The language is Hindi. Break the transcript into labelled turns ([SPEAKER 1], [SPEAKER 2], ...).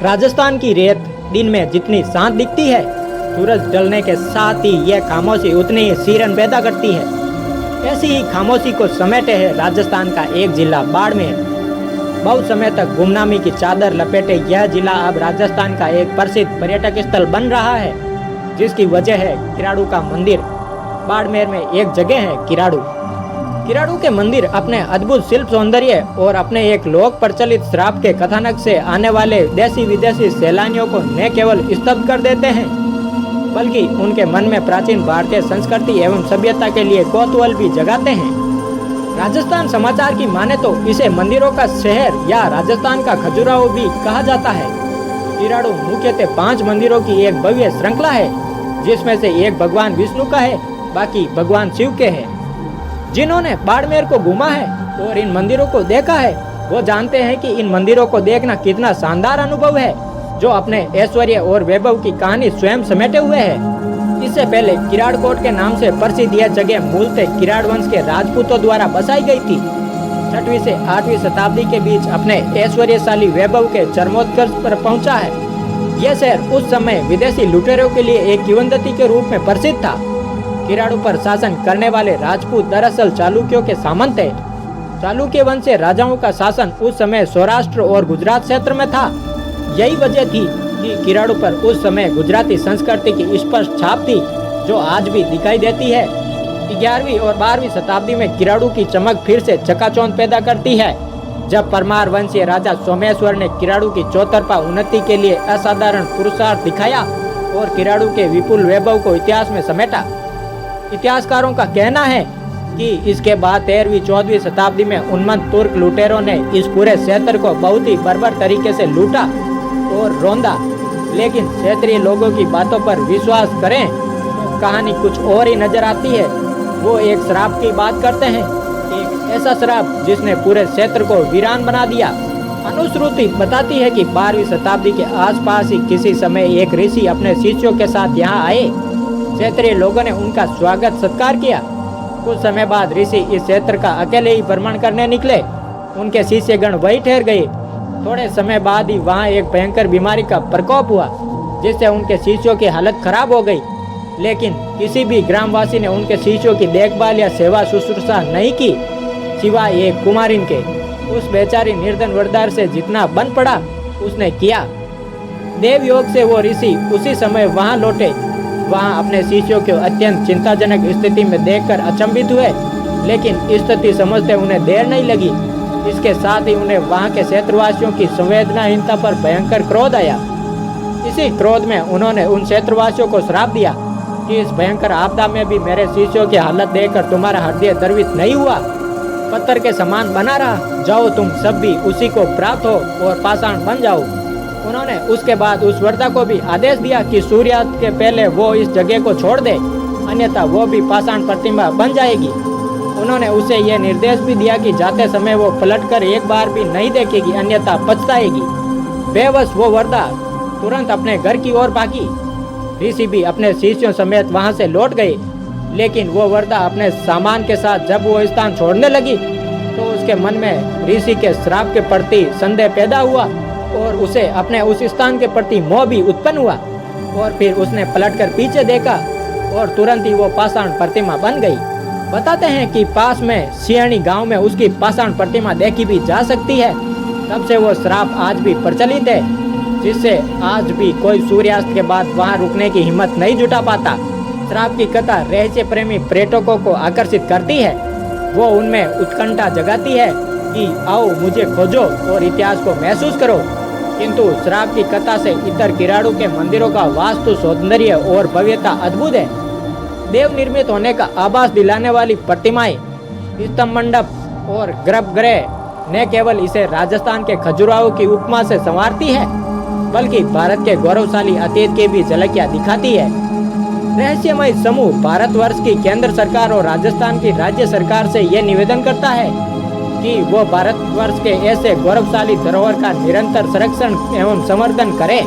[SPEAKER 1] राजस्थान की रेत दिन में जितनी शांत दिखती है, सूरज ढलने के साथ ही यह खामोशी उतनी ही सिरन पैदा करती है। ऐसी ही खामोशी को समेटे है राजस्थान का एक जिला बाड़मेर। बहुत समय तक गुमनामी की चादर लपेटे यह जिला अब राजस्थान का एक प्रसिद्ध पर्यटक स्थल बन रहा है, जिसकी वजह है किराड़ू का मंदिर। बाड़मेर में एक जगह है किराड़ू। किराड़ू के मंदिर अपने अद्भुत शिल्प सौंदर्य और अपने एक लोक प्रचलित श्राप के कथानक से आने वाले देशी विदेशी सैलानियों को न केवल स्तब्ध कर देते हैं, बल्कि उनके मन में प्राचीन भारतीय संस्कृति एवं सभ्यता के लिए कौतूहल भी जगाते हैं। राजस्थान समाचार की माने तो इसे मंदिरों का शहर या राजस्थान का खजुराहो भी कहा जाता है। किराड़ू मुख्यतः 5 मंदिरों की एक भव्य श्रृंखला है, जिसमें से एक भगवान विष्णु का है, बाकी भगवान शिव के हैं। जिन्होंने बाड़मेर को घूमा है और इन मंदिरों को देखा है, वो जानते हैं कि इन मंदिरों को देखना कितना शानदार अनुभव है, जो अपने ऐश्वर्य और वैभव की कहानी स्वयं समेटे हुए है। इससे पहले किराड़कोट के नाम से प्रसिद्ध यह जगह मूलतः किराड़ वंश के राजपूतों द्वारा बसाई गई थी। 6वीं से 8वीं शताब्दी के बीच अपने ऐश्वर्यशाली वैभव के चरमोत्कर्ष पर पहुंचा है। यह शहर उस समय विदेशी लुटेरों के लिए एक किंवदंती के रूप में प्रसिद्ध था। किराड़ू पर शासन करने वाले राजपूत दरअसल चालुक्यों के सामंत थे। चालुक्य वंश से राजाओं का शासन उस समय सौराष्ट्र और गुजरात क्षेत्र में था। यही वजह थी कि किराड़ू पर उस समय गुजराती संस्कृति की स्पष्ट छाप थी, जो आज भी दिखाई देती है। 11वीं और 12वीं शताब्दी में किराड़ू की चमक फिर से चकाचौंध पैदा करती है, जब परमार वंशीय राजा सोमेश्वर ने किराड़ू की चौतरफा उन्नति के लिए असाधारण पुरुषार्थ दिखाया और किराड़ू के विपुल वैभव को इतिहास में समेटा। इतिहासकारों का कहना है कि इसके बाद 13वीं-14वीं शताब्दी में उन्मत्त तुर्क लुटेरों ने इस पूरे क्षेत्र को बहुत ही बर्बर तरीके से लूटा और रौंदा, लेकिन क्षेत्रीय लोगों की बातों पर विश्वास करें तो कहानी कुछ और ही नजर आती है। वो एक श्राप की बात करते हैं, एक ऐसा श्राप जिसने पूरे क्षेत्र को वीरान बना दिया। अनुश्रुति बताती है कि 12वीं शताब्दी के आसपास ही किसी समय एक ऋषि अपने शिष्यों के साथ यहाँ आए। क्षेत्रीय लोगों ने उनका स्वागत सत्कार किया। कुछ समय बाद ऋषि इस क्षेत्र का अकेले ही भ्रमण करने निकले। उनके शिष्यगण वहीं ठहर गए। थोड़े समय बाद ही वहाँ एक भयंकर बीमारी का प्रकोप हुआ, जिससे उनके शिष्यों की हालत खराब हो गई। लेकिन किसी भी ग्रामवासी ने उनके शिष्यों की देखभाल या सेवा शुश्रूषा नहीं की, सिवाय एक कुमारिन के। उस बेचारी निर्धन वरदार से जितना बन पड़ा उसने किया। देव योग से वो ऋषि उसी समय वहाँ लौटे। वहाँ अपने शिष्यों को अत्यंत चिंताजनक स्थिति में देखकर अचंभित हुए, लेकिन स्थिति समझते उन्हें देर नहीं लगी। इसके साथ ही उन्हें वहाँ के क्षेत्रवासियों की संवेदनाहीनता पर भयंकर क्रोध आया। इसी क्रोध में उन्होंने उन क्षेत्रवासियों को श्राप दिया कि इस भयंकर आपदा में भी मेरे शिष्यों की हालत देखकर तुम्हारा हृदय द्रवित नहीं हुआ, पत्थर के समान बना रहा। जाओ तुम सब भी उसी को प्राप्त हो और पाषाण बन जाओ। उन्होंने उसके बाद उस वरदा को भी आदेश दिया कि सूर्यास्त के पहले वो इस जगह को छोड़ दे, अन्यथा वो भी पाषाण प्रतिमा बन जाएगी। उन्होंने उसे यह निर्देश भी दिया कि जाते समय वो पलटकर एक बार भी नहीं देखेगी, अन्यथा पछताएगी। बेबस वो वरदा तुरंत अपने घर की ओर भागी। ऋषि भी अपने शिष्यों समेत वहां से लौट गए, लेकिन वो वरदा अपने सामान के साथ जब वो स्थान छोड़ने लगी तो उसके मन में ऋषि के श्राप के प्रति संदेह पैदा हुआ और उसे अपने उस स्थान के प्रति मोह भी उत्पन्न हुआ। और फिर उसने पलटकर पीछे देखा और तुरंत ही वो पाषाण प्रतिमा बन गई। बताते हैं कि पास में सियाणी गांव में उसकी पाषाण प्रतिमा देखी भी जा सकती है। तब से वो श्राप आज भी प्रचलित है, जिससे आज भी कोई सूर्यास्त के बाद वहां रुकने की हिम्मत नहीं जुटा पाता। श्राप की कथा रहस्य प्रेमी पर्यटकों को आकर्षित करती है। वो उनमें उत्कंठा जगाती है कि आओ मुझे खोजो और इतिहास को महसूस करो। किंतु श्राप की कथा से इतर किराड़ू के मंदिरों का वास्तु सौंदर्य और भव्यता अद्भुत है। देव निर्मित होने का आभास दिलाने वाली प्रतिमाएं, स्तंभ मंडप और गर्भगृह न केवल इसे राजस्थान के खजुराहो की उपमा से संवारती है, बल्कि भारत के गौरवशाली अतीत की भी झलकियां दिखाती है। रहस्यमय समूह भारतवर्ष की केंद्र सरकार और राजस्थान की राज्य सरकार से यह निवेदन करता है कि वो भारतवर्ष के ऐसे गौरवशाली धरोहर का निरंतर संरक्षण एवं संवर्धन करे।